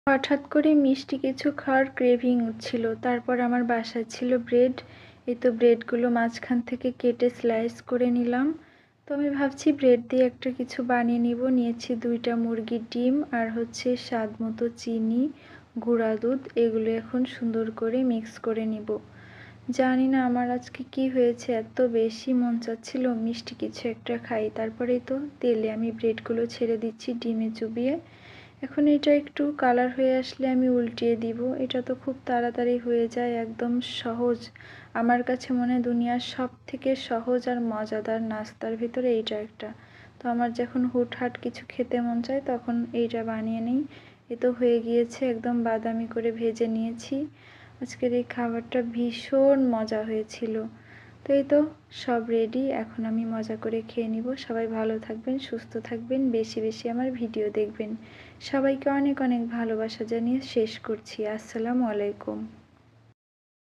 হঠাৎ করে মিষ্টি কিছু খাওয়ার ক্রেভিং হচ্ছিল। তারপর আমার বাসায় ছিল ব্রেড। এই তো ব্রেডগুলো মাঝখান থেকে কেটে স্লাইস করে নিলাম। তো আমি ভাবছি ব্রেড দিয়ে একটা কিছু বানিয়ে নিব। নিয়েছি 2টা মুরগির ডিম আর হচ্ছে স্বাদ মতো চিনি, গুঁড়া দুধ। এগুলো এখন সুন্দর করে মিক্স করে নিব। জানি না আমার আজকে কি হয়েছে, এত বেশি মন চাচ্ছিল মিষ্টি কিছু একটা খাই। তারপরেই তো তেলে আমি ব্রেডগুলো ছেড়ে দিচ্ছি ডিমে চুবিয়ে। এখন এটা একটু কালার হয়ে আসলে আমি উল্টিয়ে দিব। এটা তো খুব তাড়াতাড়ি হয়ে যায়, একদম সহজ। আমার কাছে মনে হয় দুনিয়ার সবথেকে সহজ আর মজাদার নাস্তার ভিতরে এইটা একটা। তো আমার যখন হুটহাট কিছু খেতে মন চায় তখন এইটা বানিয়ে নিই। এ তো হয়ে গিয়েছে, একদম বাদামি করে ভেজে নিয়েছি। আজকের এই খাবারটা ভীষণ মজা হয়েছিল। তো এই তো সব রেডি, এখন আমি মজা করে খেয়ে নিব। সবাই ভালো থাকবেন, সুস্থ থাকবেন, বেশি বেশি আমার ভিডিও দেখবেন। সবাইকে অনেক অনেক ভালোবাসা জানিয়ে শেষ করছি। আসসালামু আলাইকুম।